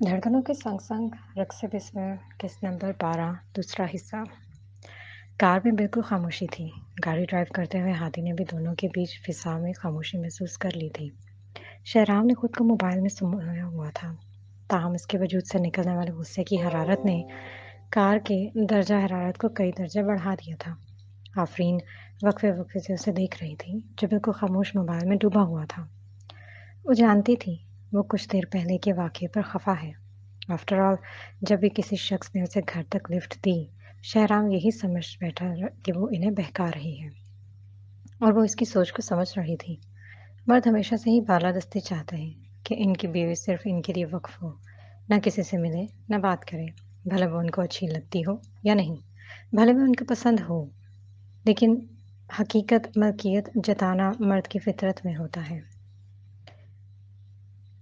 धड़कनों के संग संग रक्स बिस्मिल किस नंबर 12 दूसरा हिस्सा। कार में बिल्कुल खामोशी थी। गाड़ी ड्राइव करते हुए हादी ने भी दोनों के बीच फिसा में खामोशी महसूस कर ली थी। शहराम ने खुद को मोबाइल में समाया हुआ था। ताहम इसके वजूद से निकलने वाले गुस्से की हरारत ने कार के दर्जा हरारत को कई दर्जे बढ़ा दिया था। आफरीन वक्फे वक्फे से उसे देख रही थी, जो बिल्कुल खामोश मोबाइल में डूबा हुआ था। वो जानती थी वो कुछ देर पहले के वाक़ये पर खफा है। आफ्टर ऑल, जब भी किसी शख्स ने उसे घर तक लिफ्ट दी, शहराम यही समझ बैठा कि वो इन्हें बहका रही है, और वो इसकी सोच को समझ रही थी। मर्द हमेशा से ही बालादस्ती चाहते हैं कि इनकी बीवी सिर्फ इनके लिए वक्फ हो, न किसी से मिले, न बात करे, भले वो उनको अच्छी लगती हो या नहीं, भले वो उनको पसंद हो। लेकिन हकीकत मलकियत जताना मर्द की फितरत में होता है।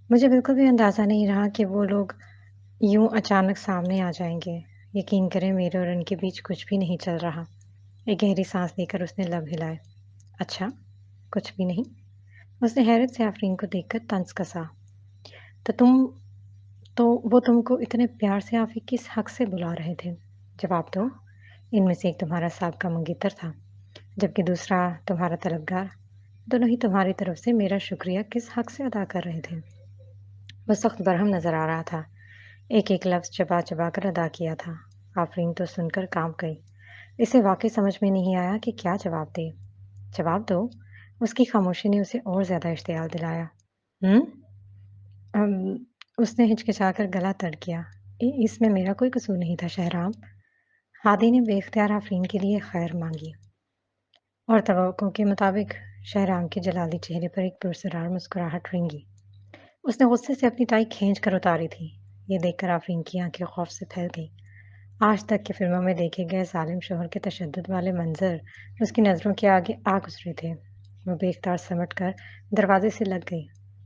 मुझे बिल्कुल भी अंदाज़ा नहीं रहा कि वो लोग यूं अचानक सामने आ जाएंगे। यकीन करें, मेरे और उनके बीच कुछ भी नहीं चल रहा। एक गहरी सांस लेकर उसने लब हिलाए। अच्छा, कुछ भी नहीं? उसने हैरत से आफरीन को देखकर तंज कसा। तो तुम तो वो तुमको इतने प्यार से आफी किस हक से बुला रहे थे? जवाब दो। इनमें से एक तुम्हारा साबका मंगेतर था, जबकि दूसरा तुम्हारा तलबगार। दोनों ही तुम्हारी तरफ से मेरा शुक्रिया किस हक से अदा कर रहे थे? वो सख्त बरहम नजर आ रहा था। एक-एक लफ्ज़ चबा-चबा कर अदा किया था। आफरीन तो सुनकर काँप गई। इसे वाक़ई समझ में नहीं आया कि क्या जवाब दे। जवाब दो? उसकी खामोशी ने उसे और ज़्यादा इश्तियाल दिलाया। हुँ? अम, उसने हिचकिचाकर गला तड़ किया। इसमें मेरा कोई कसूर नहीं था शहराम। हादी ने बेख्तियार आफरीन के लिए खैर माँगी, और तवक्को के मुताबिक शहराम के जलाली चेहरे पर एक पुरस्रार मुस्कुराहट रेंगी। उसने गुस्से से अपनी टाई खींच कर उतारी थी। ये देखकर आफरीन की आंखें खौफ से फैल गईं। आज तक की फ़िल्मों में देखे गए ज़ालिम शौहर के तशद्दुद वाले मंज़र उसकी नज़रों के आगे आ गुज़रे थे। वो बेख्तियार सिमट कर दरवाज़े से लग गई।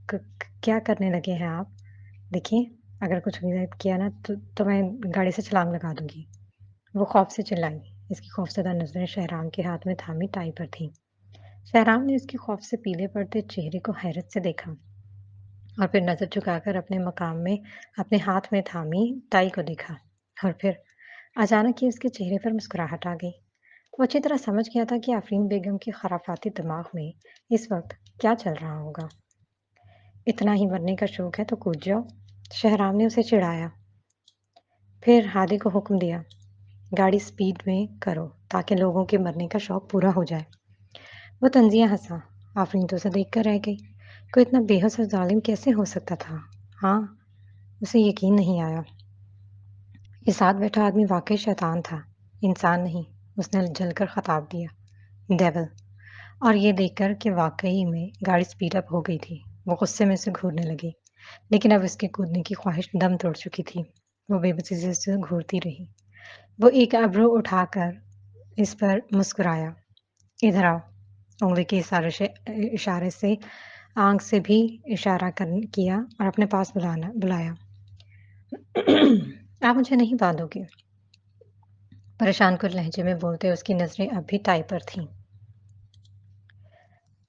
क क्या करने लगे हैं आप? देखिए, अगर कुछ गलत किया ना तो मैं गाड़ी से छलांग लगा दूँगी। वो खौफ से चिल्लाई। इसकी खौफज़दा नज़रें शहराम के हाथ में थामी टाई पर थीं। शहराम ने उसके खौफ से पीले पड़ते चेहरे को हैरत से देखा, और फिर नज़र झुकाकर अपने मकाम में अपने हाथ में थामी टाई को देखा, और फिर अचानक ही उसके चेहरे पर मुस्कुराहट आ गई। वो अच्छी तरह समझ गया था कि आफरीन बेगम के खराफाती दिमाग में इस वक्त क्या चल रहा होगा। इतना ही मरने का शौक है तो कूद जाओ, शहराम ने उसे चिढ़ाया। फिर हादी को हुक्म दिया, गाड़ी स्पीड में करो ताकि लोगों के मरने का शौक पूरा हो जाए। वो तंजिया हंसा। आफरीन तो उसे देख कर रह गई। कोई इतना बेहस और जालिम कैसे हो सकता था? हाँ, उसे यकीन नहीं आया। ये साथ बैठा आदमी वाकई शैतान था, इंसान नहीं। उसने जलकर खताब दिया, डेविल। और ये देखकर कि वाकई में गाड़ी स्पीड अप हो गई थी, वो गुस्से में से घूरने लगी। लेकिन अब उसके कूदने की ख्वाहिश दम तोड़ चुकी थी। वो बेबसी से उसे घूरती रही। वो एक अब्रो उठाकर इस पर मुस्कुराया। इधर आओ। उंगली के इशारे से आंख से भी इशारा किया और अपने पास बुलाया। आप मुझे नहीं बांधोगे? परेशान कुन लहजे में बोलते उसकी नज़रें अब भी टाई पर थीं।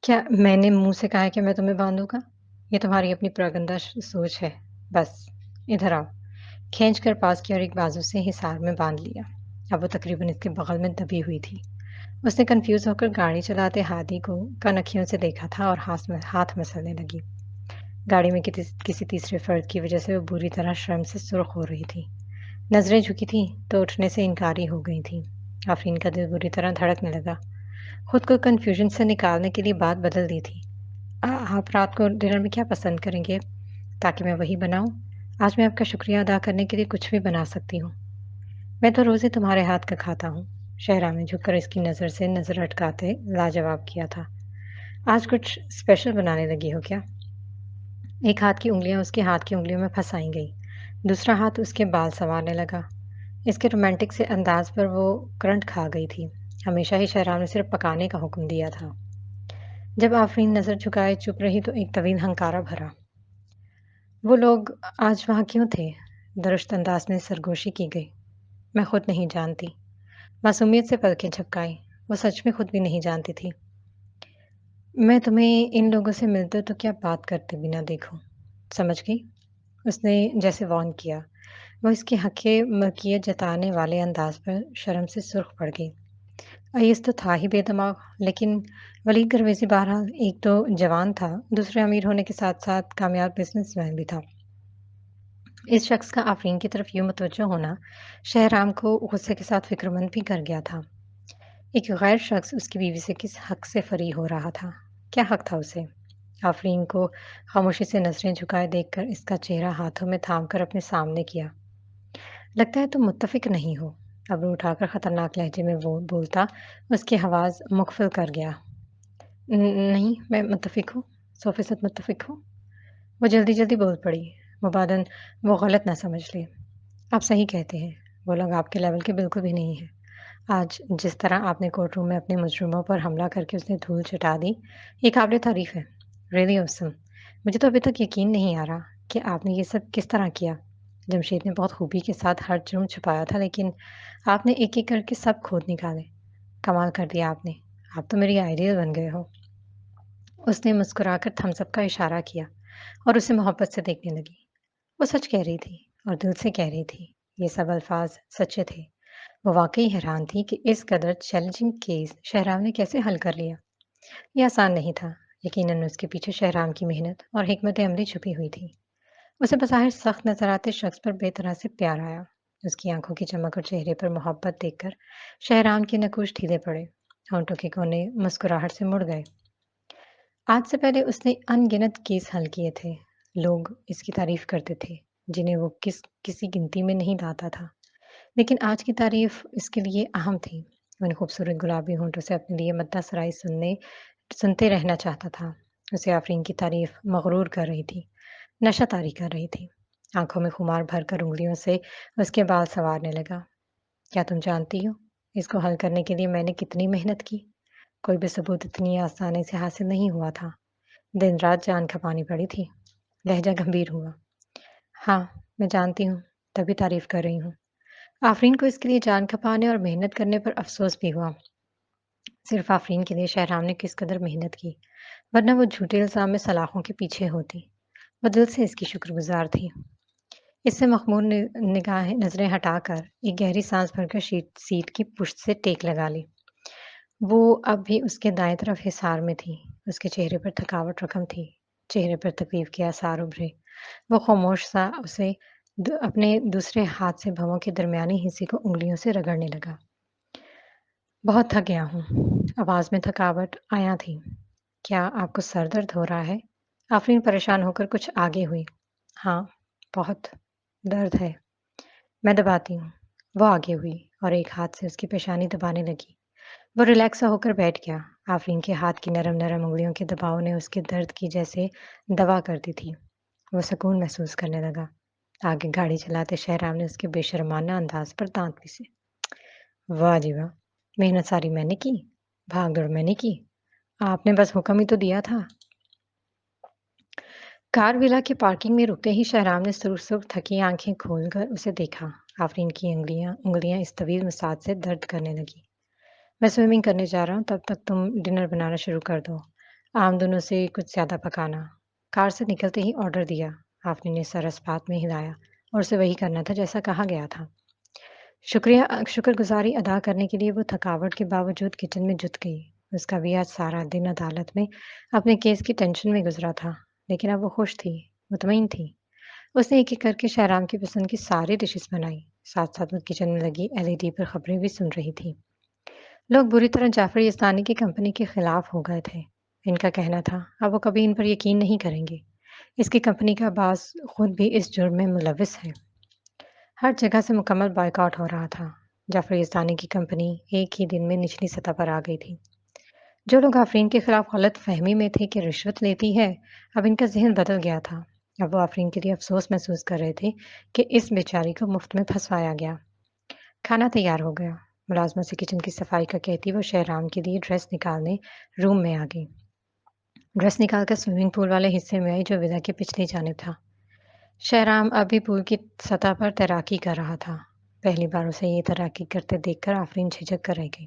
क्या मैंने मुँह से कहा है कि मैं तुम्हें बांधूँगा? ये तुम्हारी अपनी प्रगंदा सोच है। बस, इधर आओ। खींचकर पास किया और एक बाजू से हिसार में बांध लिया। अब वो तकरीबन इसके बगल में दबी हुई थी। उसने कन्फ्यूज़ होकर गाड़ी चलाते हादी को कनखियों से देखा था और हाथ मसलने लगी। गाड़ी में किसी तीसरे फ़र्द की वजह से वो बुरी तरह शर्म से सुर्ख हो रही थी। नज़रें झुकी थीं तो उठने से इनकारी हो गई थीं। आफरीन का दिल बुरी तरह धड़कने लगा। खुद को कन्फ्यूजन से निकालने के लिए बात बदल दी थी। आप रात को डिनर में क्या पसंद करेंगे ताकि मैं वही बनाऊं? आज मैं आपका शुक्रिया अदा करने के लिए कुछ भी बना सकती हूँ। मैं तो रोज़ ही तुम्हारे हाथ का खाता हूँ। शहरा ने झुककर इसकी नज़र से नज़र अटकाते लाजवाब किया था। आज कुछ स्पेशल बनाने लगी हो क्या? एक हाथ की उंगलियां उसके हाथ की उंगलियों में फंसाई गई। दूसरा हाथ उसके बाल संवारने लगा। इसके रोमांटिक से अंदाज पर वो करंट खा गई थी। हमेशा ही शहराम ने सिर्फ पकाने का हुक्म दिया था। जब आफरीन नजर झुकाए चुप रही तो एक तवील हंकारा भरा। वो लोग आज वहाँ क्यों थे? दुरुस्त अंदाज में सरगोशी की गई। मैं खुद नहीं जानती। मासूमियत से पलकें झपकाई। वो सच में खुद भी नहीं जानती थी। मैं तुम्हें इन लोगों से मिलते तो क्या बात करते बिना देखूं। समझ गई? اس نے جیسے وارن کیا۔ وہ اس کے حق ملکیت جتانے والے انداز پر شرم سے سرخ پڑ گئی۔ ایس تو تھا ہی بے دماغ، لیکن ولید درویزی بہرحال ایک تو جوان تھا، دوسرے امیر ہونے کے ساتھ ساتھ کامیاب بزنس مین بھی تھا۔ اس شخص کا آفرین کی طرف یوں متوجہ ہونا شہرام کو غصے کے ساتھ فکر مند بھی کر گیا تھا۔ ایک غیر شخص اس کی بیوی سے کس حق سے فری ہو رہا تھا؟ کیا حق تھا اسے؟ آفرین کو خاموشی سے نظریں جھکائے دیکھ کر اس کا چہرہ ہاتھوں میں تھام کر اپنے سامنے کیا۔ لگتا ہے تم متفق نہیں ہو، ابرو اٹھا کر خطرناک لہجے میں وہ بولتا اس کی آواز مخفل کر گیا۔ نہیں، میں متفق ہوں، 100% متفق ہوں۔ وہ جلدی جلدی بول پڑی، مبادن وہ غلط نہ سمجھ لے۔ آپ صحیح کہتے ہیں، وہ لوگ آپ کے لیول کے بالکل بھی نہیں ہیں۔ آج جس طرح آپ نے کورٹ روم میں اپنے مجرموں پر حملہ کر کے اس نے دھول چٹا دی، یہ قابل تعریف ہے۔ ریئلی اوسم۔ مجھے تو ابھی تک یقین نہیں آ رہا کہ آپ نے یہ سب کس طرح کیا۔ جمشید نے بہت خوبی کے ساتھ ہر جرم چھپایا تھا، لیکن آپ نے ایک ایک کر کے سب کھود نکالے۔ کمال کر دیا آپ نے، آپ تو میری آئیڈیل بن گئے ہو۔ اس نے مسکرا کر تھمس اپ کا اشارہ کیا اور اسے محبت سے دیکھنے لگی۔ وہ سچ کہہ رہی تھی اور دل سے کہہ رہی تھی۔ یہ سب الفاظ سچے تھے۔ وہ واقعی حیران تھی کہ اس قدر چیلنجنگ کیس شہرام نے کیسے حل کر لیا۔ یہ آسان نہیں تھا، یقیناً اس کے پیچھے شہرام کی محنت اور حکمت عملی چھپی ہوئی تھی۔ اسے بظاہر سخت نظر آتے شخص پر بے طرح سے پیار آیا۔ اس کی آنکھوں کی چمک اور چہرے پر محبت دیکھ کر شہرام کے نقوش ڈھیلے پڑے، ہونٹوں کے کونے مسکراہٹ سے مڑ گئے۔ آج سے پہلے اس نے ان گنت کیس حل کیے تھے۔ لوگ اس کی تعریف کرتے تھے، جنہیں وہ کسی گنتی میں نہیں لاتا تھا، لیکن آج کی تعریف اس کے لیے اہم تھی۔ وہ ان خوبصورت گلابی ہونٹوں سے اپنے لیے مدح سرائی سنتے رہنا چاہتا تھا۔ اسے آفرین کی تعریف مغرور کر رہی تھی، نشہ طاری کر رہی تھی۔ آنکھوں میں خمار بھر کر انگلیوں سے اس کے بال سنوارنے لگا۔ کیا تم جانتی ہو اس کو حل کرنے کے لیے میں نے کتنی محنت کی؟ کوئی بھی ثبوت اتنی آسانی سے حاصل نہیں ہوا تھا۔ دن رات جان کھپانی پڑی تھی۔ لہجہ گمبھیر ہوا۔ ہاں، میں جانتی ہوں، تبھی تعریف کر رہی ہوں۔ آفرین کو اس کے لیے جان کھپانے اور محنت کرنے پر افسوس بھی ہوا۔ صرف آفرین کے لیے شہرام نے کس قدر محنت کی، ورنہ وہ جھوٹے الزام میں سلاخوں کے پیچھے ہوتی۔ وہ دل سے اس کی شکر گزار تھی۔ اس سے مخمور نظریں ہٹا کر ایک گہری سانس بھر کر سیٹ کی پشت سے ٹیک لگا لی۔ وہ اب بھی اس کے دائیں طرف حصار میں تھی۔ اس کے چہرے پر تھکاوٹ رقم تھی، چہرے پر تکلیف کے آثار ابھرے۔ وہ خاموش سا اسے اپنے دوسرے ہاتھ سے بھووں کے درمیانی حصے کو انگلیوں سے رگڑنے لگا۔ بہت تھک گیا ہوں۔ آواز میں تھکاوٹ آیا تھی۔ کیا آپ کو سر درد ہو رہا ہے؟ آفرین پریشان ہو کر کچھ آگے ہوئی۔ ہاں، بہت درد ہے۔ میں دباتی ہوں۔ وہ آگے ہوئی اور ایک ہاتھ سے اس کی پیشانی دبانے لگی۔ وہ ریلیکس ہو کر بیٹھ گیا۔ آفرین کے ہاتھ کی نرم نرم انگلیوں کے دباؤ نے اس کے درد کی جیسے دوا کر دی تھی۔ وہ سکون محسوس کرنے لگا۔ آگے گاڑی چلاتے شہرام نے اس کے بے شرمانہ انداز پر دانت پیسے۔ واہ جی واہ، محنت ساری میں نے کی، بھاگ دوڑ میں نے کی، آپ نے بس حکم ہی تو دیا تھا۔ کار ولا کے پارکنگ میں رکتے ہی شہرام نے سرخ سرخ تھکی آنکھیں کھول کر اسے دیکھا۔ آفرین کی انگلیاں اس طویل مساج سے درد کرنے لگی۔ میں سوئمنگ کرنے جا رہا ہوں، تب تک تم ڈنر بنانا شروع کر دو۔ آمدنوں سے کچھ زیادہ پکانا۔ کار سے نکلتے ہی آرڈر دیا۔ آفرین نے سر اسپات میں ہلایا اور اسے وہی کرنا تھا جیسا کہا گیا تھا۔ شکر گزاری ادا کرنے کے لیے وہ تھکاوٹ کے باوجود کچن میں جت گئی۔ اس کا بھی آج سارا دن عدالت میں اپنے کیس کی ٹینشن میں گزرا تھا، لیکن اب وہ خوش تھی، مطمئن تھی۔ اس نے ایک ایک کر کے شہرام کی پسند کی ساری ڈشز بنائی، ساتھ ساتھ وہ کچن میں لگی LED پر خبریں بھی سن رہی تھی۔ لوگ بری طرح جعفر یزدانی کی کمپنی کے خلاف ہو گئے تھے۔ ان کا کہنا تھا اب وہ کبھی ان پر یقین نہیں کریں گے۔ اس کی کمپنی کا باس خود بھی اس جرم میں ملوث ہے۔ ہر جگہ سے مکمل بائیکاٹ ہو رہا تھا۔ جعفر یزدانی کی کمپنی ایک ہی دن میں نچلی سطح پر آ گئی تھی۔ جو لوگ آفرین کے خلاف غلط فہمی میں تھے کہ رشوت لیتی ہے، اب ان کا ذہن بدل گیا تھا۔ اب وہ آفرین کے لیے افسوس محسوس کر رہے تھے کہ اس بیچاری کو مفت میں پھنسوایا گیا۔ کھانا تیار ہو گیا۔ ملازمہ سے کچن کی صفائی کا کہتی وہ شہرام کے لیے ڈریس نکالنے روم میں آ گئی۔ ڈریس نکال کر سوئمنگ پول والے حصے میں آئی جو ولا کی پچھلی جانب تھا۔ شہرام ابھی پول کی سطح پر تیراکی کر رہا تھا۔ پہلی بار اسے یہ تیراکی کرتے دیکھ کر آفرین جھجک کر رہ گئی۔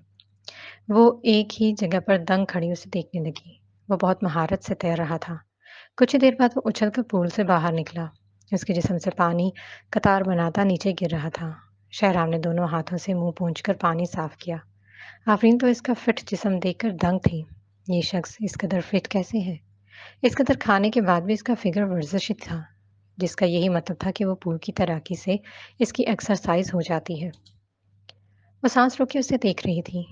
وہ ایک ہی جگہ پر دنگ کھڑی اسے دیکھنے لگی۔ وہ بہت مہارت سے تیر رہا تھا۔ کچھ ہی دیر بعد وہ اچھل کر پول سے باہر نکلا۔ उसके जिस्म से पानी कतार बनाता नीचे गिर रहा था। शहराम ने दोनों हाथों से मुंह पोंछकर पानी साफ किया। आफरीन तो इसका फिट जिस्म देखकर दंग थी। ये शख्स इस कदर फिट कैसे है? इस कदर खाने के बाद भी इसका फिगर वर्जिश था, जिसका यही मतलब था कि वो पूल की तैराकी से इसकी एक्सरसाइज हो जाती है। वो सांस रोके उसे देख रही थी।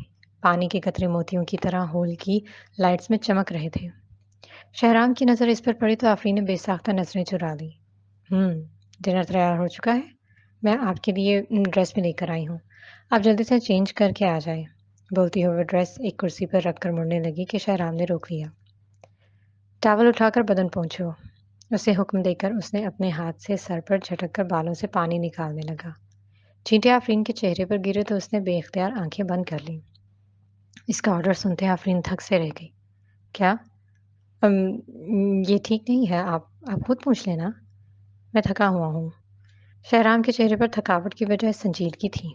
पानी के कतरे मोतियों की तरह होल की लाइट्स में चमक रहे थे। शहराम की नज़र इस पर पड़ी तो आफरीन ने बेसाख्ता नजरें चुरा ली। डिनर तैयार हो चुका है। मैं आपके लिए ड्रेस भी लेकर आई हूँ। आप जल्दी से चेंज करके आ जाए। बोलती हुए ड्रेस एक कुर्सी पर रखकर मुड़ने लगी कि शहराम ने रोक लिया। टॉवल उठाकर बदन पोंछो। उसे हुक्म देकर उसने अपने हाथ से सर पर झटक कर बालों से पानी निकालने लगा। चींटे आफरीन के चेहरे पर गिरे तो उसने बेख्तियार आंखें बंद कर लीं। इसका ऑर्डर सुनते आफरीन थक से रह गई। क्या? ये ठीक नहीं है। आप खुद पूछ लेना। मैं थका हुआ हूँ। शहराम के चेहरे पर थकावट की बजाय संजीदगी थी।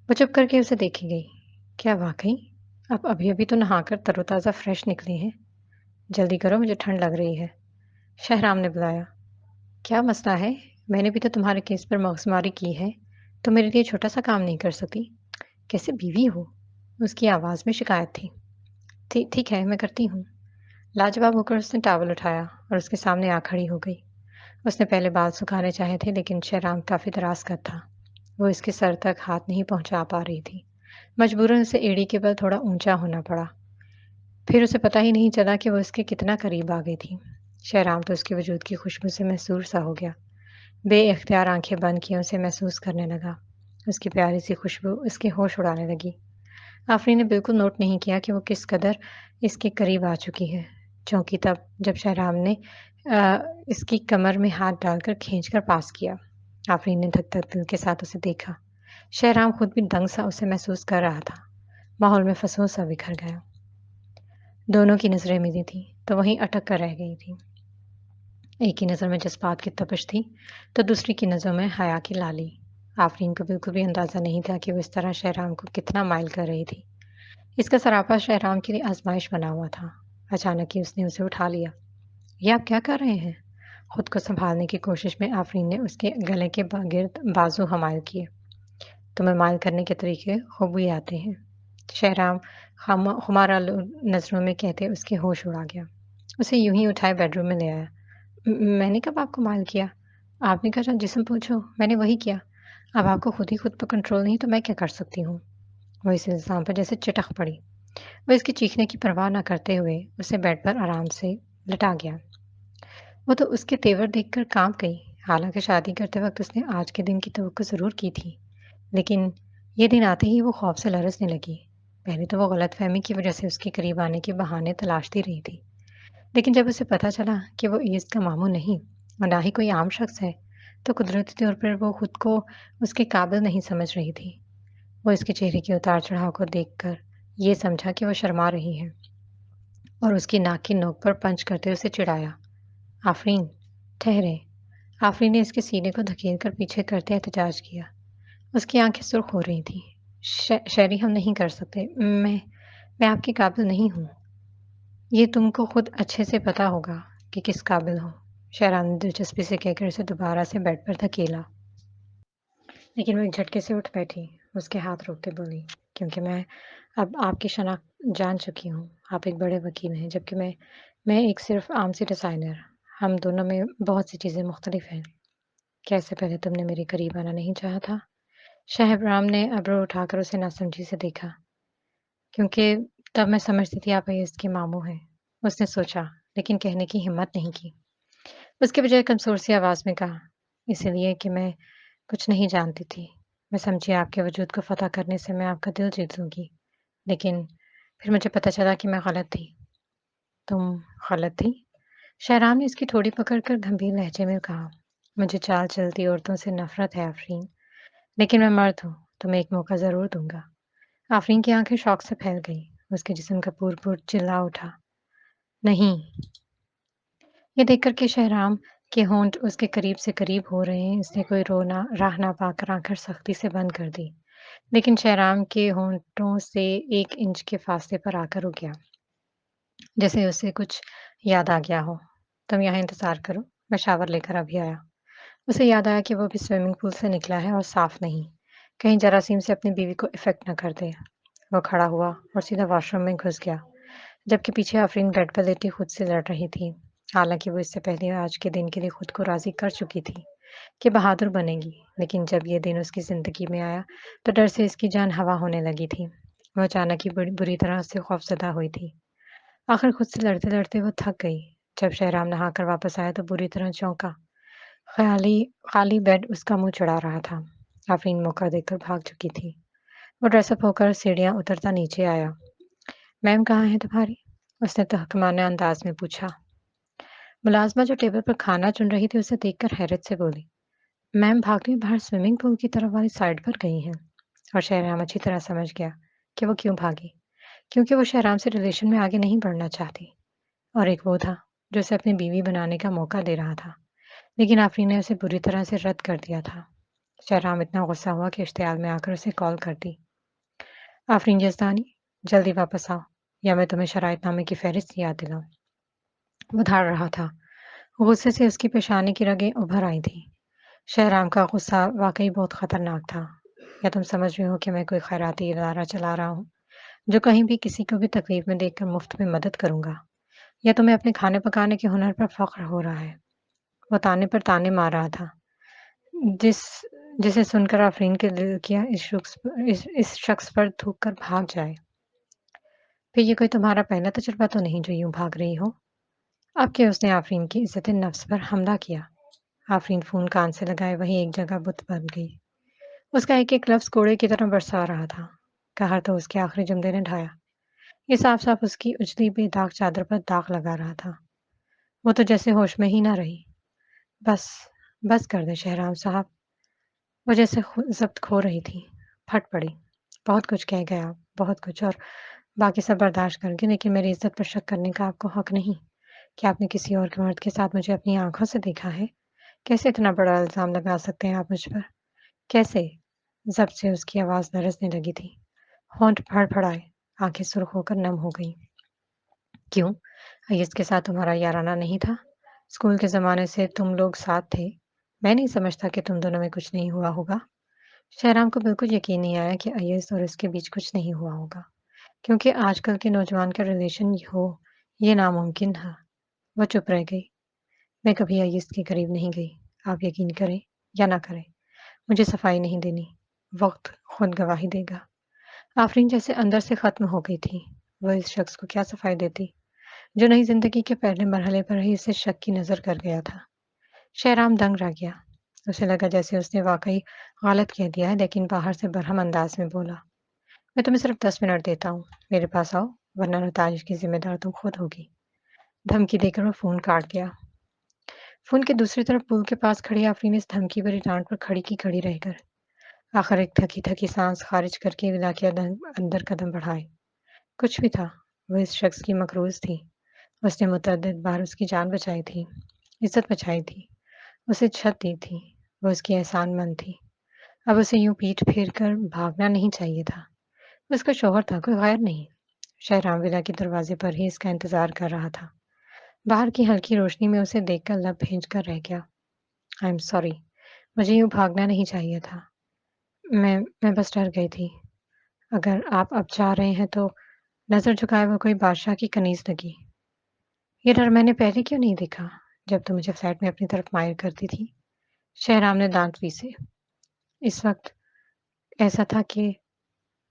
वो चुप करके उसे देखी गई। क्या वाकई? आप अभी-अभी तो नहाकर तरोताज़ा फ्रेश निकली हैं। जल्दी करो, मुझे ठंड लग रही है। शहराम ने बुलाया। क्या मसला है? मैंने भी तो तुम्हारे केस पर मगजमारी की है। तुम मेरे लिए छोटा-सा काम नहीं कर सकती? कैसे बीवी हो? उसकी आवाज़ में शिकायत थी। ठीक है, मैं करती हूँ। लाजवाब होकर उसने टॉवल उठाया और उसके सामने आ खड़ी हो गई। उसने पहले बाल सुखाने चाहे थे, लेकिन शहराम काफ़ी दराज का था। वो इसके सर तक हाथ नहीं पहुंचा पा रही थी। मजबूरन उसे एड़ी के बल थोड़ा ऊंचा होना पड़ा। फिर उसे पता ही नहीं चला कि वो इसके कितना करीब आ गई थी। शहराम तो उसके वजूद की खुशबू से महसूर सा हो गया। बेइख्तियार आंखें बंद किए उसे महसूस करने लगा। उसकी प्यारी सी खुशबू उसके होश उड़ाने लगी। आफरीन ने बिल्कुल नोट नहीं किया कि वो किस कदर इसके करीब आ चुकी है। चौंकी तब जब शहराम ने इसकी कमर में हाथ डालकर खींचकर पास किया। आफरीन ने धक धक दिल के साथ उसे देखा। शहराम खुद भी दंग सा उसे महसूस कर रहा था। माहौल में फसों सा बिखर गया। दोनों की नजरें मिली थी तो वहीं अटक कर रह गई थी। एक की नज़र में जज्बात की तपिश थी तो दूसरी की नज़रों में हया की लाली। आफरीन को बिल्कुल भी अंदाजा नहीं था कि वो इस तरह शहराम को कितना माइल कर रही थी। इसका सरापा शहराम के लिए आजमाइश बना हुआ था। अचानक ही उसने उसे उठा लिया। ये आप क्या कर रहे हैं? खुद को संभालने की कोशिश में आफरीन ने उसके गले के गिर्द बाजू हमायल किए। तुम्हें माइल करने के तरीके खूब ही आते हैं। शहराम खुमारा नजरों में कहते उसके होश उड़ा गया। उसे यूं ही उठाए बेडरूम में ले आया। मैंने कब आपको माइल किया? आपने कहा जिस्म पूछो, मैंने वही किया। अब आपको खुद ही खुद पर कंट्रोल नहीं तो मैं क्या कर सकती हूँ? वो इस इल्ज़ाम पर जैसे चिटक पड़ी। वो इसके चीखने की परवाह न करते हुए उसे बेड पर आराम से लिटा गया। वो तो उसके तेवर देखकर काँप गई। हालाँकि शादी करते वक़्त उसने आज के दिन की तवक्को ज़रूर की थी, लेकिन ये दिन आते ही वो खौफ से लरज़ने लगी। पहले तो वो गलतफ़हमी की वजह से उसके करीब आने के बहाने तलाशती रही थी, लेकिन जब उसे पता चला कि वो ईज़ का मामू नहीं और ना ही कोई आम शख्स है, तो कुदरती तौर पर वो खुद को उसके काबिल नहीं समझ रही थी। वो इसके चेहरे के उतार-चढ़ाव को देखकर ये समझा कि वो शर्मा रही है और उसकी नाक की नोक पर पंच करते उसे चिढ़ाया। आफरीन, ठहरे। आफरीन ने इसके सीने को धकेलकर पीछे करते एहतजाज किया। उसकी आंखें सुर्ख हो रही थीं। शहरी हम नहीं कर सकते। मैं आपके काबिल नहीं हूँ। ये तुमको खुद अच्छे से पता होगा कि किस काबिल हो। शहराम ने दिलचस्पी से कहकर उसे दोबारा से बेड पर धकेला, लेकिन वो एक झटके से उठ बैठी। उसके हाथ रोकते बोली, क्योंकि मैं अब आपकी शनाख्त जान चुकी हूँ। आप एक बड़े वकील हैं, जबकि मैं एक सिर्फ आम सी डिज़ाइनर। हम दोनों में बहुत सी चीज़ें मुख्तलिफ हैं। क्या इससे पहले तुमने मेरे करीब आना नहीं चाहा था? शहराम ने अब्रो उठाकर उसे नासमझी से देखा, क्योंकि तब मैं समझती थी आप अय्यज़ के मामू हैं। उसने सोचा, लेकिन कहने की हिम्मत नहीं की। उसके बजाय कमज़ोर सी आवाज़ में कहा, इसलिए कि मैं कुछ नहीं जानती थी। मैं समझी आपके वजूद को फ़तह करने से मैं आपका दिल जीत लूँगी। लेकिन फिर मुझे पता चला कि मैं गलत थी। तुम गलत थी? शहराम ने इसकी ठोड़ी पकड़कर गंभीर लहजे में कहा, मुझे चाल चलती औरतों से नफ़रत है आफ़रीन, लेकिन मैं मर्द हूँ, तुम्हें एक मौका ज़रूर दूँगा। आफ़रीन की आँखें शौक से फैल गईं। उसके जिस्म का पूर-पूर चिल्ला उठा, नहीं। ये देखकर कि शहराम के होंठ उसके करीब से करीब हो रहे हैं, इसने कोई राह ना पाकर आंखें सख्ती से बंद कर दी। लेकिन शहराम के होंठों से 1 इंच के फासले पर आकर रुक गया, जैसे उसे कुछ याद आ गया हो। तुम यहाँ इंतज़ार करो, मैं शावर लेकर अभी आया। उसे याद आया कि वो अभी स्विमिंग पूल से निकला है और साफ नहीं, कहीं जरासीम से अपनी बीवी को इफ़ेक्ट न कर दे। वो खड़ा हुआ और सीधा वॉशरूम में घुस गया, जबकि पीछे आफ़रीन बेड पर लेटी खुद से लड़ रही थी। हालाँकि वो इससे पहले आज के दिन के लिए खुद को राज़ी कर चुकी थी कि बहादुर बनेगी, लेकिन जब ये दिन उसकी ज़िंदगी में आया, तो डर से इसकी जान हवा होने लगी थी। वो अचानक ही बड़ी बुरी तरह से खौफ़ज़दा हुई थी। आखिर खुद से लड़ते-लड़ते वो थक गई। जब शहराम नहाकर वापस आया तो बुरी तरह चौंका। ख़ाली ख़ाली बेड उसका मुँह चिढ़ा रहा था। आफ़रीन मौका देखकर भाग चुकी थी। वो ड्रेसअप होकर सीढ़ियाँ उतरता नीचे आया। मैम कहाँ हैं तुम्हारी? उसने तहक़ीमाना अंदाज़ में पूछा। मुलाज़िमा जो टेबल पर खाना चुन रही थी उसे देखकर हैरत से बोली, मैम भाग रही बाहर स्विमिंग पूल की तरफ वाली साइड पर गई हैं। और शहराम अच्छी तरह समझ गया कि वो क्यों भागी। क्योंकि वो शहराम से रिलेशन में आगे नहीं बढ़ना चाहती। और एक वो था जो उसे अपनी बीवी बनाने का मौका दे रहा था। लेकिन आफ़रीन ने उसे बुरी तरह से रद्द कर दिया था। शहराम इतना गुस्सा हुआ कि इश्तियाल में आकर उसे कॉल कर दी। आफ़रीन यज़दानी, जल्दी वापस आओ या मैं तुम्हें शरायतनामे की फ़हरिस्त याद दिलाऊँ। वो धाड़ रहा था। गुस्से से उसकी पेशानी की रगें उभर आई थीं। शहराम का गुस्सा वाक़ई बहुत ख़तरनाक था। क्या तुम समझ रहे हो कि मैं कोई खैराती इदारा चला रहा हूँ, जो कहीं भी किसी को भी तकलीफ़ में देखकर मुफ़्त में मदद करूँगा? या तुम्हें अपने खाने पकाने के हुनर पर फ़ख्र हो रहा है? वो ताने पर ताने मार रहा था, जिस जिसे सुनकर आफ़रीन के दिल किया इस शख़्स पर थूक कर भाग जाए। फिर ये कोई तुम्हारा पहला तजुर्बा तो नहीं जो यूँ भाग रही हो? अब क्या उसने आफ़रीन की इज़्ज़त-ए-नफ़्स पर हमला किया? आफ़रीन फ़ोन कान से लगाए वहीं एक जगह बुत बन गई। उसका एक-एक लफ़्ज़ कोड़े की तरह बरसा रहा था। कहर तो उसके आखिरी जुमले ने ढाया। ये साफ-साफ उसकी उजली बेदाग चादर पर दाग लगा रहा था। वो तो जैसे होश में ही ना रही। बस, बस कर दें शहराम साहब। वो जैसे ज़ब्त खो रही थी, फट पड़ी। बहुत कुछ कह गया, बहुत कुछ और बाकी सब बर्दाश्त कर गई, लेकिन मेरी इज़्ज़त पर शक करने का आपको हक़ नहीं। क्या आपने किसी और के मर्द के साथ मुझे अपनी आँखों से देखा है? कैसे इतना बड़ा इल्ज़ाम लगा सकते हैं आप मुझ पर? कैसे? ज़ब्त से उसकी आवाज़ दरसने लगी थी। होंठ फड़फड़ाए, आँखें सुर्ख़ होकर नम हो गईं। क्यों? अय्यज़ के साथ तुम्हारा याराना नहीं था? स्कूल के ज़माने से तुम लोग साथ थे। मैं नहीं समझता कि तुम दोनों में कुछ नहीं हुआ होगा। शहराम को बिल्कुल यकीन नहीं आया कि अय्यज़ और उसके बीच कुछ नहीं हुआ होगा, क्योंकि आजकल के नौजवान का रिलेशन हो, ये नामुमकिन था। वो चुप रह गई। मैं कभी अय्यज़ के करीब नहीं गई। आप यकीन करें या ना करें, मुझे सफाई नहीं देनी। वक़्त खुद गवाही देगा। आफ़रीन जैसे अंदर से ख़त्म हो गई थी। वो इस शख़्स को क्या सफाई देती, जो नई ज़िंदगी के पहले मरहले पर ही उसे शक की नज़र कर गया था। शहराम दंग रह गया। उसे लगा जैसे उसने वाक़ई गलत कह दिया है, लेकिन बाहर से बरहम अंदाज़ में बोला, मैं तुम्हें सिर्फ़ 10 मिनट देता हूँ। मेरे पास आओ, वरना नताइज की ज़िम्मेदार तुम खुद होगी। धमकी देकर वो फ़ोन काट गया। फ़ोन के दूसरी तरफ पुल के पास खड़ी आफ़रीन इस धमकी भरी डाँट पर खड़ी की खड़ी रह गई। आखिर एक थकी-थकी साँस ख़ारिज करके विला किया अंदर कदम बढ़ाए। कुछ भी था, वो इस शख़्स की मक़रूज़ थी। उसने मुतअद्दिद बार उसकी जान बचाई थी, इज़्ज़त बचाई थी, उसे छत दी थी। वो उसकी एहसानमंद थी। अब उसे यूँ पीठ फेर कर भागना नहीं चाहिए था। वो उसका शौहर था, कोई गैर नहीं। शहराम विला के दरवाज़े पर ही इसका इंतज़ार कर रहा था। बाहर की हल्की रोशनी में उसे देखकर लब भींच कर रह गया। आई एम सॉरी, मुझे यूँ भागना नहीं चाहिए था। मैं बस डर गई थी। अगर आप अब जा रहे हैं तो नज़र झुकाए वो कोई बादशाह की कनीज़ लगी। ये डर मैंने पहले क्यों नहीं देखा, जब तुम मुझे फ्लैट में अपनी तरफ माइल करती थी? शहराम ने दाँत पीसे। इस वक़्त ऐसा था कि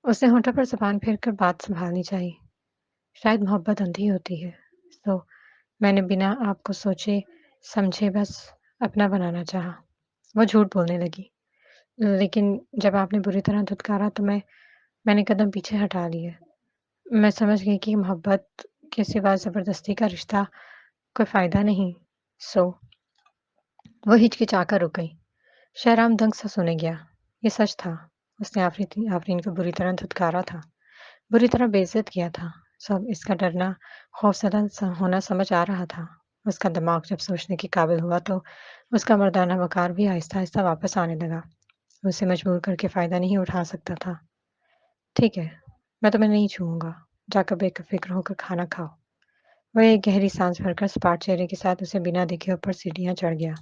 उसने होठों पर ज़ुबान फेर कर बात सँभालनी चाहिए। शायद मोहब्बत अंधी होती है, तो मैंने बिना आपको सोचे समझे बस अपना बनाना चाहा। वो झूठ बोलने लगी। लेकिन जब आपने बुरी तरह धुतकारा तो मैंने कदम पीछे हटा लिए। मैं समझ गई कि मोहब्बत के सिवा ज़बरदस्ती का रिश्ता कोई फ़ायदा नहीं। सो वो हिचकिचाकर रुक गई। शहराम दंग सा सुन गया। ये सच था। उसने आफ़रीन को बुरी तरह धुतकारा था, बुरी तरह बेइज़्ज़त किया था। सब इसका डरना, खौफ़ज़दा होना समझ आ रहा था। उसका दिमाग जब सोचने के काबिल हुआ तो उसका मर्दाना वक़ार भी आहिस्ता-आहिस्ता वापस आने लगा। उसे मजबूर करके फ़ायदा नहीं उठा सकता था। ठीक है, मैं तुम्हें नहीं छूऊँगा। जाकर बेफ़िक्र होकर खाना खाओ। वह एक गहरी साँस भरकर सपाट चेहरे के साथ उसे बिना देखे ऊपर सीढ़ियाँ चढ़ गया।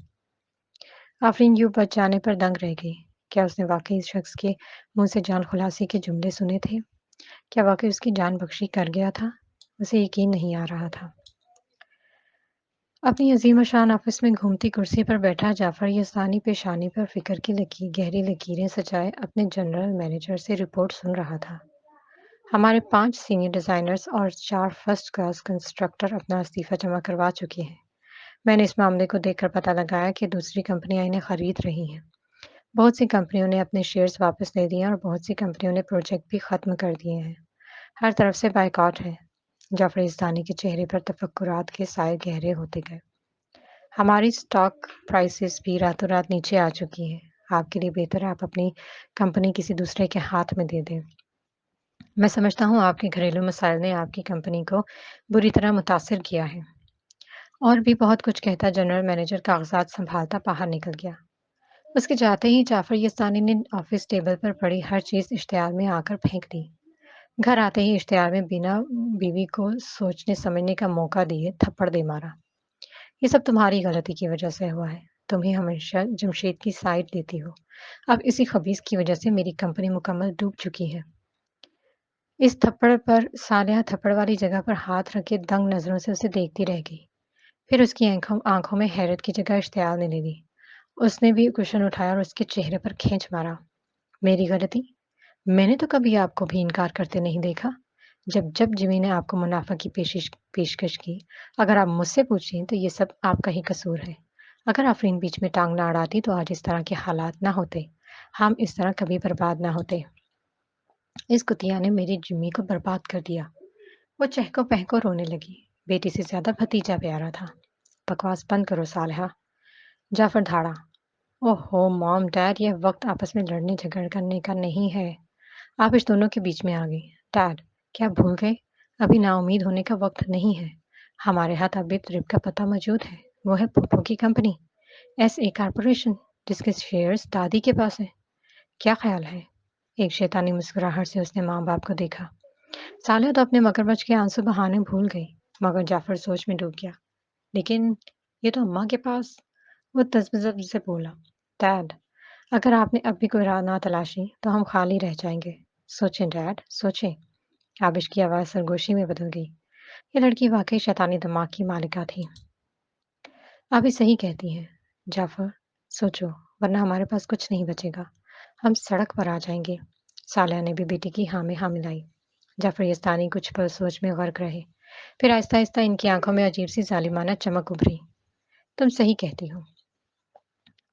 आफरीन यूं बच जाने पर दंग रह गई। क्या उसने वाक़ई इस शख्स के मुँह से जान खुलासी के जुमले सुने थे? क्या वाक़ई उसकी जान बख्शी कर गया था? उसे यकीन नहीं आ रहा था। अपनी अज़ीम-ओ-शान ऑफ़िस में घूमती कुर्सी पर बैठा जाफ़र यासानी पेशानी पर फ़िक्र की गहरी लकीरें सजाए अपने जनरल मैनेजर से रिपोर्ट सुन रहा था। हमारे 5 सीनियर डिज़ाइनर्स और 4 फर्स्ट क्लास कंस्ट्रक्टर अपना इस्तीफ़ा जमा करवा चुके हैं। मैंने इस मामले को देखकर पता लगाया कि दूसरी कंपनियां इन्हें खरीद रही हैं। बहुत सी कंपनियों ने अपने शेयर्स वापस ले दिए हैं और बहुत सी कंपनियों ने प्रोजेक्ट भी खत्म कर दिए हैं। हर तरफ से बायकॉट है। जाफर इस्तानी के चेहरे पर तफक्कुरात के साए गहरे होते गए। हमारी स्टॉक प्राइसेस भी रातों रात नीचे आ चुकी हैं। आपके लिए बेहतर है आप अपनी कंपनी किसी दूसरे के हाथ में दे दें। मैं समझता हूँ आपके घरेलू मसाइल ने आपकी कंपनी को बुरी तरह मुतासिर किया है। और भी बहुत कुछ कहता जनरल मैनेजर कागजात संभालता बाहर निकल गया। उसके जाते ही जाफर यस्तानी ने ऑफिस टेबल पर पड़ी हर चीज इश्तिहार में आकर फेंक दी। घर आते ही इश्तिहार में बिना बीवी को सोचने समझने का मौका दिए थप्पड़ दे मारा। ये सब तुम्हारी गलती की वजह से हुआ है। तुम ही हमेशा जमशेद की साइड लेती हो। अब इसी खबीस की वजह से मेरी कंपनी मुकम्मल डूब चुकी है। इस थप्पड़ पर सालिया थप्पड़ वाली जगह पर हाथ रखे दंग नजरों से उसे देखती रह गई। फिर उसकी आंखों आंखों में हैरत की जगह इश्तियाल ने ले ली। उसने भी कुशन उठाया और उसके चेहरे पर खींच मारा। मेरी गलती? मैंने तो कभी आपको भी इनकार करते नहीं देखा। जब जब जिमी ने आपको मुनाफा की पेशकश की, अगर आप मुझसे पूछें तो ये सब आपका ही कसूर है। अगर आफरीन बीच में टांग ना अड़ाती तो आज इस तरह के हालात ना होते। हम इस तरह कभी बर्बाद ना होते। इस कुतिया ने मेरी जिम्मी को बर्बाद कर दिया। वो चहको पहको रोने लगी। बेटी से ज्यादा भतीजा प्यारा था। बकवास बंद करो सालेहा। जाफर धाड़ा। ओहो मॉम डैड, ये वक्त आपस में लड़ने झगड़ करने का नहीं है। आप इस दोनों के बीच में आ गई। डैड, क्या भूल गए? अभी नाउम्मीद होने का वक्त नहीं है। हमारे हाथ अभी ट्रिप का पता मौजूद है। वो है पुप्पो की कंपनी, SA कॉरपोरेशन, जिसके शेयर्स दादी के पास है। क्या ख्याल है? एक शैतानी मुस्कुराहट से उसने माँ बाप को देखा। सालिया तो अपने मगरमच्छ के आंसू बहाने भूल गई, मगर जाफर सोच में डूब गया। लेकिन ये तो अम्मा के पास। वो तजबजब से बोला। डैड, अगर आपने अब भी कोई राह ना तलाशी तो हम खाली रह जाएंगे। सोचें डैड, सोचें। आबिश की आवाज़ सरगोशी में बदल गई। ये लड़की वाकई शैतानी दिमाग की मालिका थी। आप ही सही कहती हैं। जाफर, सोचो, वरना हमारे पास कुछ नहीं बचेगा। हम सड़क पर आ जाएंगे। सालिया ने भी बेटी की हाँ में हाँ मिलाई। जाफर यस्तानी कुछ पल सोच में गर्क रहे। फिर आहिस्ता आहिस्ता इनकी आंखों में अजीब सी जालिमाना चमक उभरी। तुम सही कहती हो।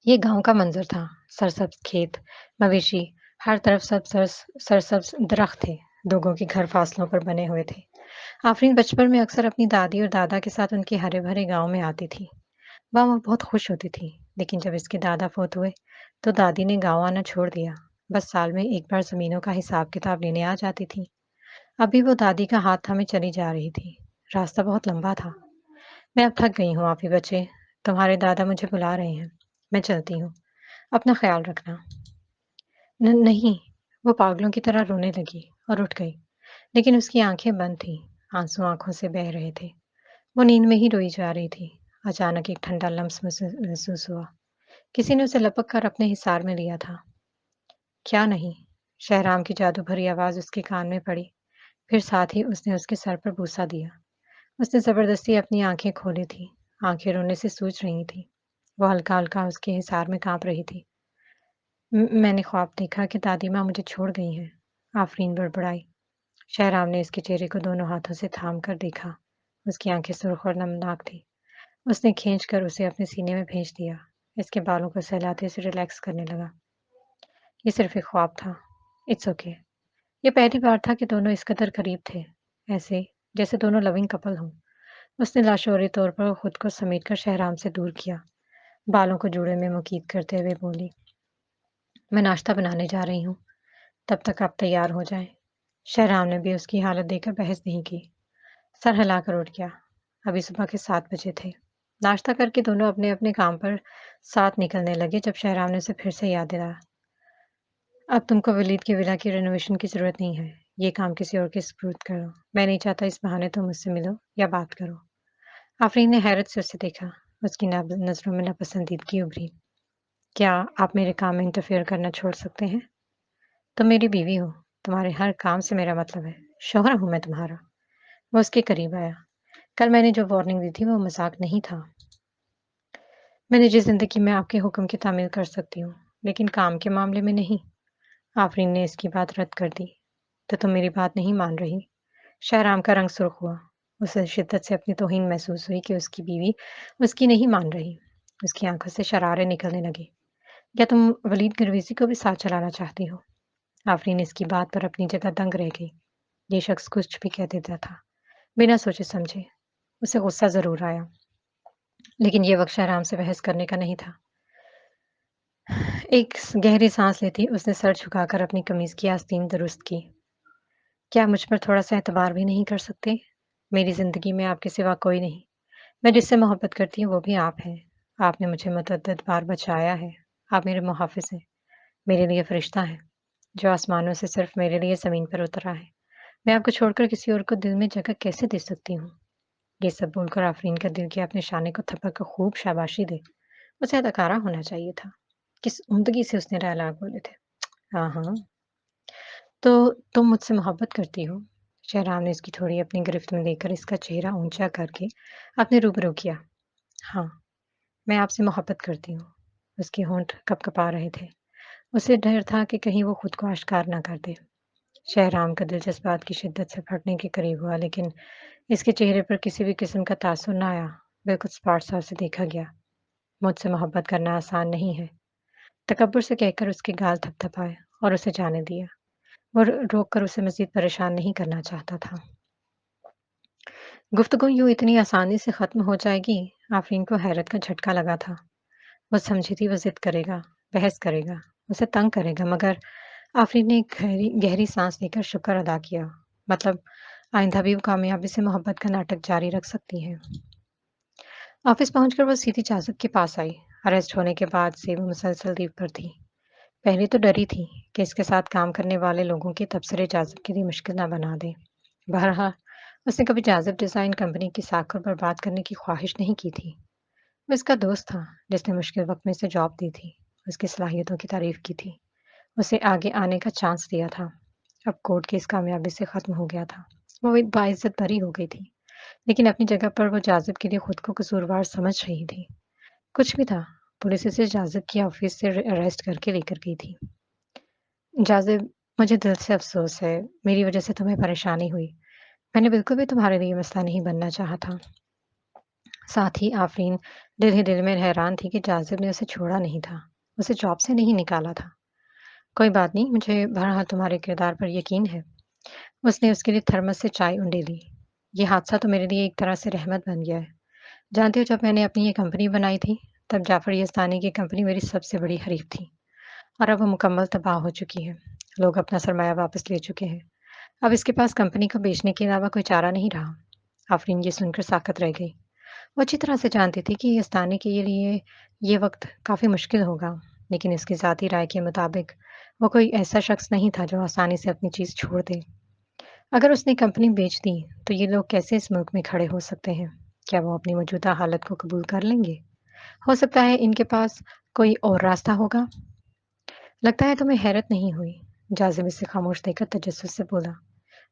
ये गांव का मंजर था। सरसब्ज खेत, मवेशी, हर तरफ सब सरसब्ज दरख्त थे। लोगों के घर फासलों पर बने हुए थे। आफरीन बचपन में अक्सर अपनी दादी और दादा के साथ उनके हरे भरे गांव में आती थी। वह बहुत खुश होती थी। लेकिन जब इसके दादा फोत हुए तो दादी ने गांव आना छोड़ दिया। बस साल में एक बार जमीनों का हिसाब किताब लेने आ जाती थी। अभी वो दादी का हाथ थामे चली जा रही थी। रास्ता बहुत लंबा था। मैं अब थक गई हूँ आप ही बच्चे। तुम्हारे दादा मुझे बुला रहे हैं। मैं चलती हूँ। अपना ख्याल रखना। नहीं। वो पागलों की तरह रोने लगी और उठ गई। लेकिन उसकी आंखें बंद थीं। आंसू आंखों से बह रहे थे। वो नींद में ही रोई जा रही थी। अचानक एक ठंडा लम्स महसूस हुआ। किसी ने उसे लपक कर अपने हिसार में लिया था। क्या नहीं? शहराम की जादू भरी आवाज उसके कान में पड़ी। फिर साथ ही उसने उसके सर पर बूसा दिया। उसने जबरदस्ती अपनी आंखें खोली थी। आंखें रोने से सूज रही थी। वो हल्का हल्का उसके हिसार में कांप रही थी। मैंने ख्वाब देखा कि दादी माँ मुझे छोड़ गई हैं। आफरीन बड़बड़ाई। शहराम ने इसके चेहरे को दोनों हाथों से थाम कर देखा। उसकी आंखें सुर्ख और नमनाक थी। उसने खींच कर उसे अपने सीने में भेज दिया। इसके बालों को सहलाते उसे रिलैक्स करने लगा। ये सिर्फ एक ख्वाब था। It's okay. ये पहली बार था कि दोनों इस कदर करीब थे। ऐसे जैसे दोनों लविंग कपल हों। उसने लाशौरी तौर पर खुद को समेटकर शहराम से दूर किया। बालों को जूड़े में मुकीद करते हुए बोली, मैं नाश्ता बनाने जा रही हूँ। तब तक आप तैयार हो जाएं। शहराम ने भी उसकी हालत देखकर बहस नहीं की। सर हिलाकर उठ गया। अभी सुबह के 7 बजे थे। नाश्ता करके दोनों अपने अपने काम पर साथ निकलने लगे जब शहराम ने उसे फिर से याद दिलाया। अब तुमको वलीद की विला की रेनोवेशन की जरूरत नहीं है। ये काम किसी और के सुपुर्द करो। मैं नहीं चाहता इस बहाने तुम मुझसे मिलो या बात करो। आफरीन ने हैरत से उसे देखा। उसकी नजरों में नापसंदीदगी उभरी। क्या आप मेरे काम में इंटरफेयर करना छोड़ सकते हैं? तुम मेरी बीवी हो, तुम्हारे हर काम से मेरा मतलब है। शौहर हूँ मैं तुम्हारा। वो उसके करीब आया। कल मैंने जो वार्निंग दी थी वो मज़ाक नहीं था। मैं निजी ज़िंदगी में आपके हुक्म की तामील कर सकती हूँ, लेकिन काम के मामले में नहीं। आफरीन ने इसकी बात रद्द कर दी। तो तुम मेरी बात नहीं मान रही? शहराम का रंग सुर्ख हुआ। उसे शिद्दत से अपनी तौहीन महसूस हुई कि उसकी बीवी उसकी नहीं मान रही। उसकी आंखों से शरारे निकलने लगी। क्या तुम वलीद गिरवीज़ी को भी साथ चलाना चाहती हो? आफरीन इसकी बात पर अपनी जगह दंग रह गई। ये शख्स कुछ भी कह देता था, बिना सोचे समझे। उसे गुस्सा ज़रूर आया, लेकिन ये वक़्त शहराम से बहस करने का नहीं था। एक गहरी सांस लेती उसने सर झुकाकर अपनी कमीज की आस्तीन दुरुस्त की। क्या मुझ पर थोड़ा-सा एतबार भी नहीं कर सकते? मेरी ज़िंदगी में आपके सिवा कोई नहीं। मैं जिससे मोहब्बत करती हूँ वो भी आप हैं। आपने मुझे मुतअद्दिद बार बचाया है। आप मेरे मुहाफ़िज़ हैं, मेरे लिए फ़रिश्ता हैं, जो आसमानों से सिर्फ़ मेरे लिए ज़मीन पर उतरा है। मैं आपको छोड़कर किसी और को दिल में जगह कैसे दे सकती हूँ? ये सब बोलकर आफ़रीन का दिल किया अपने शाने को थप्पड़ कर खूब शाबाशी दे। उसे अदाकारा होना चाहिए था। किस उम्दगी से उसने डायलॉग बोले थे। हाँ, हाँ। तो तुम मुझसे मोहब्बत करती हो? शहराम ने इसकी थोड़ी अपनी गिरफ्त में लेकर इसका चेहरा ऊँचा करके अपने रूबरू किया। हाँ, मैं आपसे मोहब्बत करती हूँ। उसके होंठ कँप-कँपा रहे थे। उसे डर था कि कहीं वो खुद को आश्कार ना कर दे। शहराम का दिल जज़्बात की शिद्दत से फटने के करीब हुआ, लेकिन इसके चेहरे पर किसी भी किस्म का तासुर ना आया। बिल्कुल स्पष्ट साफ से देखा गया। मुझसे मोहब्बत करना आसान नहीं है। तकब्बुर से कहकर उसके गाल थपथपाए और उसे जाने दिया। वो रोक कर उसे मज़ीद परेशान नहीं करना चाहता था। गुफ्तगू यूँ इतनी आसानी से ख़त्म हो जाएगी, आफ़रीन को हैरत का झटका लगा था। वो समझी थी वो ज़िद करेगा, बहस करेगा, उसे तंग करेगा, मगर आफ़रीन ने एक गहरी गहरी साँस लेकर शुक्र अदा किया। मतलब आइंदा भी वो कामयाबी से मोहब्बत का नाटक जारी रख सकती है। ऑफ़िस पहुँचकर वो सीधी जाज़ब के पास आई। अरेस्ट होने के बाद से वो मुसलसल लीव पर थी। पहले तो डरी थी कि इसके साथ काम करने वाले लोगों के तबसरे जाज़ब के लिए मुश्किल ना बना दें। बहरहाल, उसने कभी जाज़ब डिज़ाइन कंपनी की साख को बर्बाद करने की ख्वाहिश नहीं की थी। वो इसका दोस्त था, जिसने मुश्किल वक़्त में उसे जॉब दी थी, उसकी सलाहियतों की तारीफ़ की थी, उसे आगे आने का चांस दिया था। अब कोर्ट केस कामयाबी से ख़त्म हो गया था। वो एक बाइज़्ज़त बरी हो गई थी, लेकिन अपनी जगह पर वो जाज़ब के लिए खुद को कसूरवार समझ रही थी। कुछ भी था, पुलिस इसे जाज़ब की ऑफ़िस से अरेस्ट करके लेकर गई थी। जाज़िब, मुझे दिल से अफ़सोस है, मेरी वज़ह से तुम्हें परेशानी हुई। मैंने बिल्कुल भी तुम्हारे लिए मसला नहीं बनना चाहा था। साथ ही आफ़रीन दिल ही दिल में हैरान थी कि जाज़िब ने उसे छोड़ा नहीं था, उसे जॉब से नहीं निकाला था। कोई बात नहीं, मुझे बहरहाल तुम्हारे किरदार पर यकीन है। उसने उसके लिए थर्मस से चाय उंडेली। ये हादसा तो मेरे लिए एक तरह से रहमत बन गया है। जानते हो, जब मैंने अपनी ये कंपनी बनाई थी, तब जाफ़र यज़दानी की कंपनी मेरी सबसे बड़ी हरीफ़ थी और अब वो मुकम्मल तबाह हो चुकी है। लोग अपना सरमाया वापस ले चुके हैं। अब इसके पास कंपनी को बेचने के अलावा कोई चारा नहीं रहा। आफ़रीन ये सुनकर साकत रह गई। वो अच्छी तरह से जानती थी कि यज़दानी के लिए ये वक़्त काफ़ी मुश्किल होगा, लेकिन इसकी ज़ाती राय के मुताबिक वो कोई ऐसा शख़्स नहीं था जो आसानी से अपनी चीज़ छोड़ दे। अगर उसने कंपनी बेच दी, तो ये लोग कैसे इस मुल्क में खड़े हो सकते हैं? क्या वो अपनी मौजूदा हालत को कबूल कर लेंगे? हो सकता है इनके पास कोई और रास्ता होगा। लगता है तुम्हें हैरत नहीं हुई। जाज़िम इसे खामोश देखकर तजस्सुस से बोला।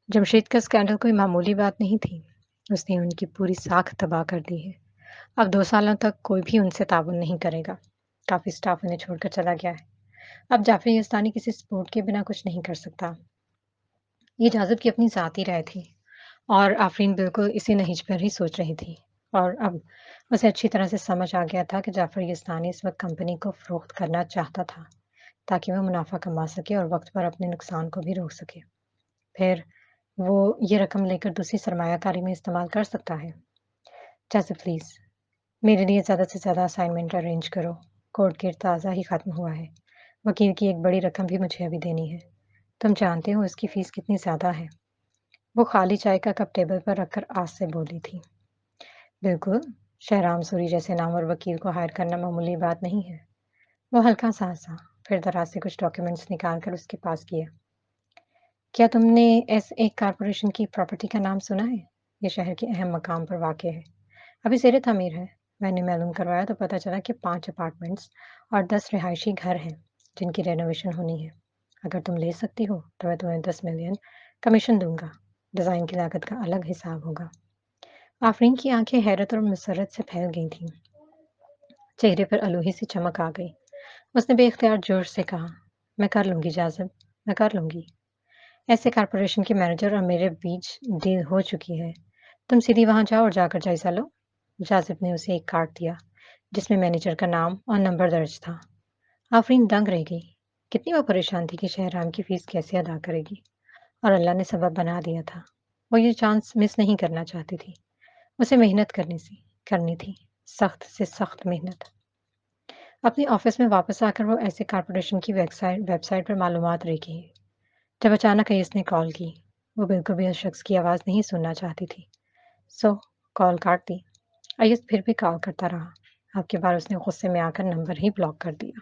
जमशेद का स्कैंडल कोई मामूली बात नहीं थी। उसने उनकी पूरी साख तबाह कर दी है। अब 2 सालों तक कोई भी उनसे ताउन नहीं करेगा। काफ़ी स्टाफ उन्हें छोड़कर चला गया है। अब जाफ़र यज़दानी किसी सपोर्ट के बिना कुछ नहीं कर सकता। ये जाज़िब की अपनी ज़ाती राय थी और आफ़रीन बिल्कुल इसी नहिज पर ही सोच रही थी। और अब उसे अच्छी तरह से समझ आ गया था कि जाफ़र यज़दानी इस वक़्त कंपनी को फ़रोख्त करना चाहता था, ताकि वह मुनाफ़ा कमा सके और वक़्त पर अपने नुकसान को भी रोक सके। फिर वो ये रकम लेकर दूसरी सरमायाकारी में इस्तेमाल कर सकता है। जैसे प्लीज़ मेरे लिए ज़्यादा से ज़्यादा असाइनमेंट अरेंज करो। कोर्ट केस ताज़ा ही ख़त्म हुआ है। वकील की एक बड़ी रकम भी मुझे अभी देनी है। तुम जानते हो उसकी फ़ीस कितनी ज़्यादा है। वो खाली चाय का कप टेबल पर रखकर आस से बोली थी। बिल्कुल, शहराम सूरी जैसे नामवर वकील को हायर करना मामूली बात नहीं है। वो हल्का सा हँसा, फिर दराज से कुछ डॉक्यूमेंट्स निकाल कर उसके पास किए। क्या तुमने S1 कॉर्पोरेशन की प्रॉपर्टी का नाम सुना है? ये शहर के अहम मकाम पर वाक़ है। अभी ज़ेर-ए-तामीर है। میں نے معلوم کروایا تو پتہ چلا کہ 5 اپارٹمنٹس اور 10 رہائشی گھر ہیں جن کی رینوویشن ہونی ہے۔ اگر تم لے سکتی ہو تو میں تمہیں 10 ملین کمیشن دوں گا۔ ڈیزائن کی لاگت کا الگ حساب ہوگا۔ آفرین کی آنکھیں حیرت اور مسرت سے پھیل گئی تھیں۔ چہرے پر الوہی سی چمک آ گئی۔ اس نے بے اختیار جوش سے کہا، میں کر لوں گی جاذب، میں کر لوں گی۔ ایسے کارپوریشن کے مینیجر اور میرے بیچ ڈیل ہو چکی ہے۔ تم سیدھی وہاں جاؤ اور جا کر جائزہ لو۔ جاذب نے اسے ایک کارڈ دیا جس میں مینیجر کا نام اور نمبر درج تھا۔ آفرین دنگ رہ گئی۔ کتنی وہ پریشان تھی کہ شہرام کی فیس کیسے ادا کرے گی، اور اللہ نے سبب بنا دیا تھا۔ وہ یہ چانس مس نہیں کرنا چاہتی تھی۔ اسے محنت کرنی تھی، سخت سے سخت محنت۔ اپنے آفس میں واپس آ کر وہ ایسے کارپوریشن کی ویب سائٹ پر معلومات دیکھی جب اچانک ایس نے کال کی۔ وہ بالکل بھی اس شخص کی آواز نہیں سننا چاہتی تھی، سو کال کاٹ دی۔ ایس پھر بھی کال کرتا رہا۔ اب کی بار اس نے غصے میں آ کر نمبر ہی بلاک کر دیا۔